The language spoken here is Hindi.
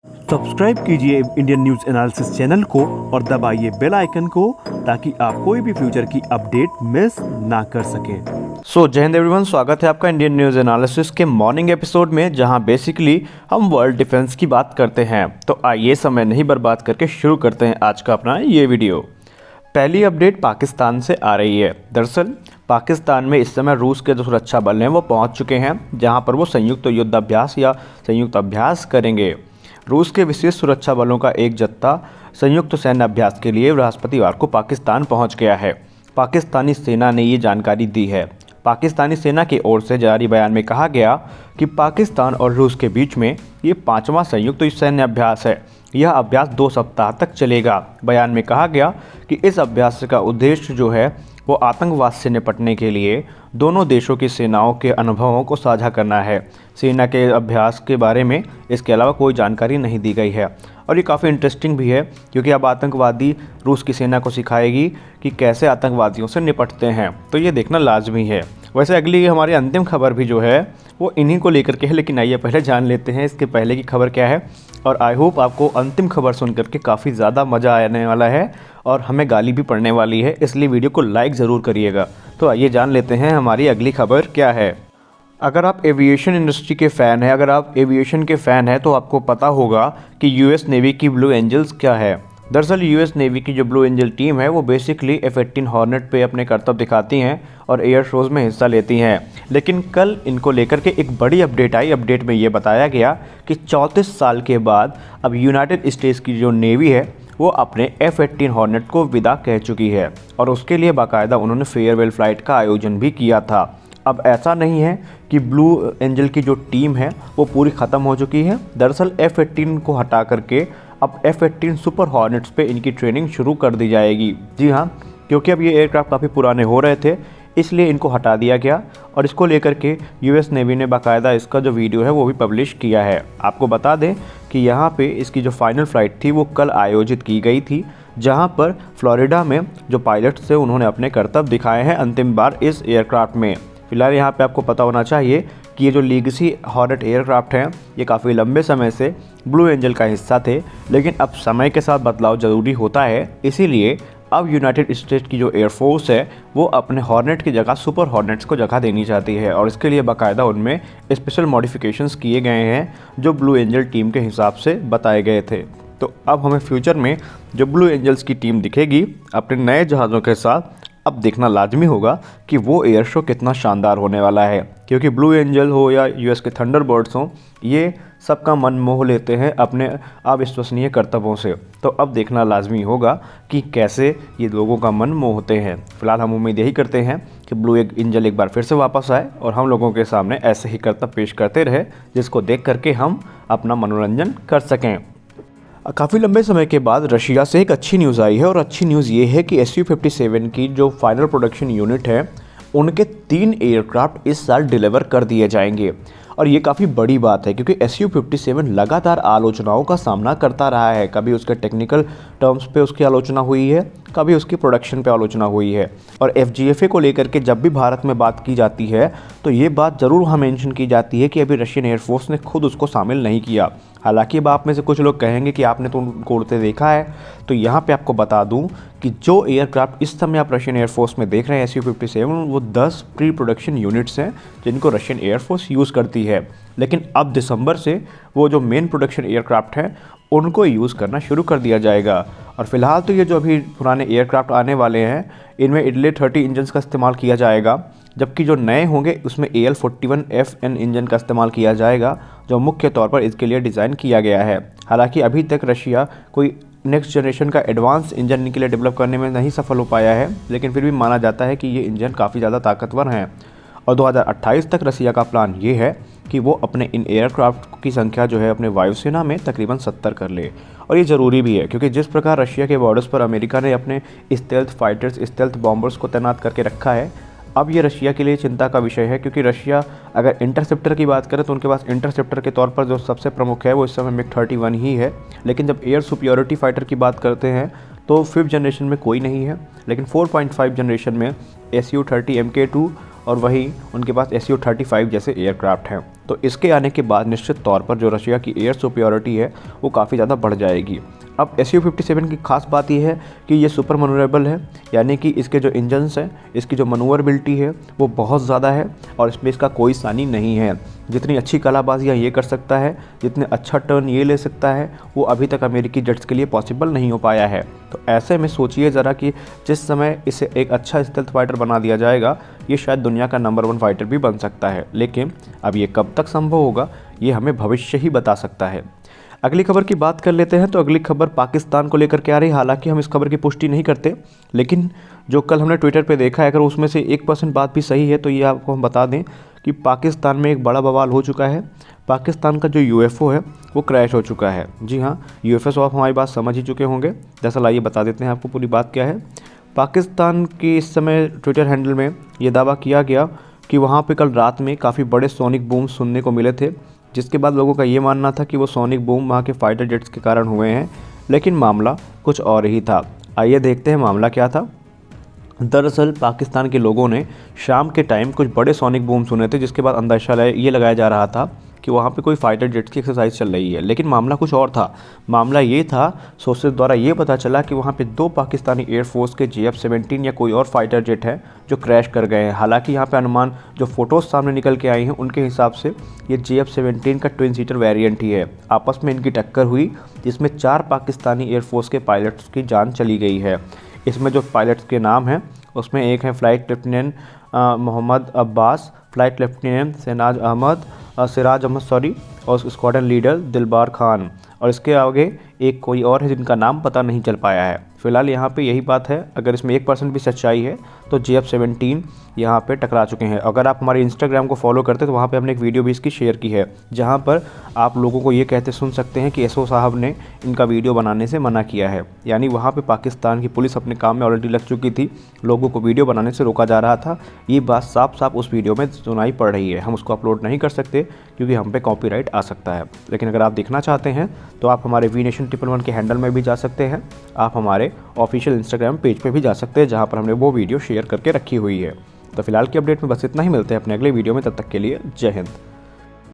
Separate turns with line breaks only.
सब्सक्राइब कीजिए इंडियन न्यूज एनालिसिस चैनल को और दबाइए बेल आइकन को ताकि आप कोई भी फ्यूचर की अपडेट मिस ना कर सकें।
जय हिंद एवरीवन, स्वागत है आपका इंडियन न्यूज़ एनालिसिस के मॉर्निंग एपिसोड में, जहां बेसिकली हम वर्ल्ड डिफेंस की बात करते हैं। तो आइए समय नहीं बर्बाद करके शुरू करते हैं आज का अपना ये वीडियो। पहली अपडेट पाकिस्तान से आ रही है। दरअसल पाकिस्तान में इस समय रूस के जो सुरक्षा बल हैं वो पहुंच चुके हैं, जहां पर वो संयुक्त युद्धाभ्यास या संयुक्त अभ्यास करेंगे। रूस के विशेष सुरक्षा बलों का एक जत्था संयुक्त सैन्य अभ्यास के लिए बृहस्पतिवार को पाकिस्तान पहुंच गया है। पाकिस्तानी सेना ने ये जानकारी दी है। पाकिस्तानी सेना की ओर से जारी बयान में कहा गया कि पाकिस्तान और रूस के बीच में ये 5वां संयुक्त सैन्य अभ्यास है। यह अभ्यास 2 सप्ताह तक चलेगा। बयान में कहा गया कि इस अभ्यास का उद्देश्य जो है वो आतंकवाद से निपटने के लिए दोनों देशों की सेनाओं के अनुभवों को साझा करना है। सेना के अभ्यास के बारे में इसके अलावा कोई जानकारी नहीं दी गई है। और ये काफ़ी इंटरेस्टिंग भी है, क्योंकि अब आतंकवादी रूस की सेना को सिखाएगी कि कैसे आतंकवादियों से निपटते हैं। तो ये देखना लाजमी है। वैसे अगली हमारी अंतिम खबर भी जो है वो इन्हीं को लेकर के है, लेकिन आइए पहले जान लेते हैं इसके पहले की खबर क्या है। और आई होप आपको अंतिम खबर सुन करके काफ़ी ज़्यादा मज़ा आने वाला है और हमें गाली भी पड़ने वाली है, इसलिए वीडियो को लाइक ज़रूर करिएगा। तो आइए जान लेते हैं हमारी अगली खबर क्या है। अगर आप एविएशन इंडस्ट्री के फ़ैन हैं, अगर आप एविएशन के फ़ैन हैं, तो आपको पता होगा कि यूएस नेवी की ब्लू एंजल्स क्या है। दरअसल यूएस नेवी की जो ब्लू एंजल टीम है वो बेसिकली F-18 हॉर्नेट पे अपने करतब दिखाती हैं और एयर शोज़ में हिस्सा लेती हैं। लेकिन कल इनको लेकर के एक बड़ी अपडेट आई। अपडेट में ये बताया गया कि 34 साल के बाद अब यूनाइटेड स्टेट्स की जो नेवी है वो अपने F-18 हॉर्नेट को विदा कह चुकी है, और उसके लिए बाकायदा उन्होंने फेयरवेल फ़्लाइट का आयोजन भी किया था। अब ऐसा नहीं है कि ब्लू एंजल की जो टीम है वो पूरी ख़त्म हो चुकी है। दरअसल F-18 को हटा करके अब F-18 सुपर हॉर्नेट्स पे इनकी ट्रेनिंग शुरू कर दी जाएगी। जी हाँ, क्योंकि अब ये एयरक्राफ्ट काफ़ी पुराने हो रहे थे, इसलिए इनको हटा दिया गया। और इसको लेकर के यूएस नेवी ने बाकायदा इसका जो वीडियो है वो भी पब्लिश किया है। आपको बता दें कि यहाँ पे इसकी जो फाइनल फ़्लाइट थी वो कल आयोजित की गई थी, जहाँ पर फ्लोरिडा में जो पायलट्स थे उन्होंने अपने करतब दिखाए हैं अंतिम बार इस एयरक्राफ्ट में। फिलहाल यहाँ पे आपको पता होना चाहिए कि ये जो लीगेसी हॉर्नेट एयरक्राफ्ट हैं ये काफ़ी लंबे समय से ब्लू एंजल का हिस्सा थे, लेकिन अब समय के साथ बदलाव ज़रूरी होता है। इसीलिए अब यूनाइटेड स्टेट्स की जो एयरफोर्स है वो अपने हॉर्नेट की जगह सुपर हॉर्नेट्स को जगह देनी चाहती है, और इसके लिए बाकायदा उनमें स्पेशल मॉडिफिकेशंस किए गए हैं जो ब्लू एंजल टीम के हिसाब से बताए गए थे। तो अब हमें फ्यूचर में जो ब्लू एंजल्स की टीम दिखेगी अपने नए जहाज़ों के साथ, अब देखना लाजमी होगा कि वो एयर शो कितना शानदार होने वाला है। क्योंकि ब्लू एंजल हो या यूएस के थंडरबर्ड्स हों, ये सबका मन मोह लेते हैं अपने अविश्वसनीय करतबों से। तो अब देखना लाजमी होगा कि कैसे ये लोगों का मन मोहते हैं। फिलहाल हम उम्मीद यही करते हैं कि ब्लू एंजल एक बार फिर से वापस आए और हम लोगों के सामने ऐसे ही करतब पेश करते रहे, जिसको देख करके हम अपना मनोरंजन कर सकें। काफ़ी लंबे समय के बाद रशिया से एक अच्छी न्यूज़ आई है, और अच्छी न्यूज़ ये है कि Su-57 की जो फाइनल प्रोडक्शन यूनिट है उनके 3 एयरक्राफ्ट इस साल डिलीवर कर दिए जाएंगे। और ये काफ़ी बड़ी बात है, क्योंकि Su-57 लगातार आलोचनाओं का सामना करता रहा है। कभी उसके टेक्निकल टर्म्स पे उसकी आलोचना हुई है, कभी उसकी प्रोडक्शन पे आलोचना हुई है। और FGFA को लेकर के जब भी भारत में बात की जाती है तो ये बात ज़रूर वहाँ मेंशन की जाती है कि अभी रशियन एयरफोर्स ने खुद उसको शामिल नहीं किया। हालांकि अब आप में से कुछ लोग कहेंगे कि आपने तो उनको उड़ते देखा है, तो यहाँ पे आपको बता दूँ कि जो एयरक्राफ्ट इस समय आप रशियन एयरफोर्स में देख रहे हैं Su-57, वो 10 प्री प्रोडक्शन यूनिट्स हैं जिनको रशियन एयरफोर्स यूज़ करती है। लेकिन अब दिसंबर से वो जो मेन प्रोडक्शन एयरक्राफ्ट हैं उनको यूज़ करना शुरू कर दिया जाएगा। और फिलहाल तो ये जो अभी पुराने एयरक्राफ्ट आने वाले हैं इनमें इडले 30 इंजन का इस्तेमाल किया जाएगा, जबकि जो नए होंगे उसमें AL-41FN इंजन का इस्तेमाल किया जाएगा, जो मुख्य तौर पर इसके लिए डिज़ाइन किया गया है। हालांकि अभी तक रशिया कोई नेक्स्ट जनरेशन का एडवांस इंजन के लिए डेवलप करने में नहीं सफल हो पाया है, लेकिन फिर भी माना जाता है कि ये इंजन काफ़ी ज़्यादा ताकतवर हैं। और 2028 तक रशिया का प्लान ये है कि वो अपने इन एयरक्राफ्ट की संख्या जो है अपने वायुसेना में तकरीबन 70 कर ले। और ये ज़रूरी भी है, क्योंकि जिस प्रकार रशिया के बॉर्डर्स पर अमेरिका ने अपने स्टेल्थ फाइटर्स, स्टेल्थ बॉम्बर्स को तैनात करके रखा है, अब ये रशिया के लिए चिंता का विषय है। क्योंकि रशिया अगर इंटरसेप्टर की बात करें तो उनके पास इंटरसेप्टर के तौर पर जो सबसे प्रमुख है वो इस समय MiG-31 ही है। लेकिन जब एयर सुपियोरिटी फाइटर की बात करते हैं तो 5th जनरेशन में कोई नहीं है, लेकिन 4.5 जनरेशन में Su-30 Mk2 और वहीं उनके पास Su-35 जैसे एयरक्राफ्ट हैं। तो इसके आने के बाद निश्चित तौर पर जो रशिया की एयर सुपीरियरिटी है वो काफ़ी ज़्यादा बढ़ जाएगी। अब Su-57 की खास बात यह है कि ये सुपर मनूवरेबल है, यानी कि इसके जो इंजन्स हैं, इसकी जो मनूवरबिलिटी है वो बहुत ज़्यादा है और इसमें इसका कोई सानी नहीं है। जितनी अच्छी कलाबाजियाँ ये कर सकता है, जितने अच्छा टर्न ये ले सकता है, वो अभी तक अमेरिकी जेट्स के लिए पॉसिबल नहीं हो पाया है। तो ऐसे में सोचिए ज़रा कि जिस समय इसे एक अच्छा स्टेल्थ फाइटर बना दिया जाएगा, ये शायद दुनिया का नंबर 1 फाइटर भी बन सकता है। लेकिन अब ये कब तक संभव होगा, ये हमें भविष्य ही बता सकता है। अगली खबर की बात कर लेते हैं। तो अगली खबर पाकिस्तान को लेकर के आ रही। हालांकि हम इस खबर की पुष्टि नहीं करते, लेकिन जो कल हमने ट्विटर पे देखा है, अगर उसमें से 1% बात भी सही है तो ये आपको हम बता दें कि पाकिस्तान में एक बड़ा बवाल हो चुका है। पाकिस्तान का जो UFO है वो क्रैश हो चुका है। जी हाँ, UFO आप हमारी बात समझ ही चुके होंगे। दरअसल आइए बता देते हैं आपको पूरी बात क्या है। पाकिस्तान की इस समय ट्विटर हैंडल में ये दावा किया गया कि वहाँ पे कल रात में काफ़ी बड़े सोनिक बूम सुनने को मिले थे, जिसके बाद लोगों का ये मानना था कि वो सोनिक बूम वहाँ के फाइटर जेट्स के कारण हुए हैं, लेकिन मामला कुछ और ही था। आइए देखते हैं मामला क्या था। दरअसल पाकिस्तान के लोगों ने शाम के टाइम कुछ बड़े सोनिक बूम सुने थे, जिसके बाद अंदाज़ा ये लगाया जा रहा था कि वहाँ पे कोई फाइटर जेट्स की एक्सरसाइज चल रही है। लेकिन मामला कुछ और था। मामला ये था, सोर्सेज द्वारा ये पता चला कि वहाँ पे 2 पाकिस्तानी एयरफोर्स के JF-17 या कोई और फाइटर जेट है जो क्रैश कर गए हैं। हालांकि यहाँ पे अनुमान जो फ़ोटोज़ सामने निकल के आई हैं उनके हिसाब से ये JF-17 का ट्विन सीटर वेरिएंट ही है। आपस में इनकी टक्कर हुई, जिसमें 4 पाकिस्तानी एयरफोर्स के पायलट्स की जान चली गई है। इसमें जो पायलट्स के नाम हैं उसमें एक है flight lieutenant Mohammad Abbas, flight lieutenant Siraj Ahmed और स्क्वाड्रन लीडर दिलबार खान, और इसके आगे एक कोई और है जिनका नाम पता नहीं चल पाया है। फ़िलहाल यहाँ पे यही बात है। अगर इसमें 1% भी सच्चाई है तो JF-17 यहाँ पे टकरा चुके हैं। अगर आप हमारे इंस्टाग्राम को फॉलो करते हैं तो वहाँ पे हमने एक वीडियो भी इसकी शेयर की है, जहाँ पर आप लोगों को ये कहते सुन सकते हैं कि SO साहब ने इनका वीडियो बनाने से मना किया है। यानी वहाँ पे पाकिस्तान की पुलिस अपने काम में ऑलरेडी लग चुकी थी, लोगों को वीडियो बनाने से रोका जा रहा था। ये बात साफ साफ उस वीडियो में सुनाई पड़ रही है। हम उसको अपलोड नहीं कर सकते क्योंकि हम पे कॉपीराइट आ सकता है। लेकिन अगर आप देखना चाहते हैं तो आप हमारे VNation111 के हैंडल में भी जा सकते हैं। आप हमारे ऑफिशियल इंस्टाग्राम पेज पे भी जा सकते हैं, जहाँ पर हमने वो वीडियो शेयर करके रखी हुई है। तो फिलहाल की अपडेट में बस इतना ही। मिलते हैं अपने अगले वीडियो में, तब तक के लिए जय हिंद।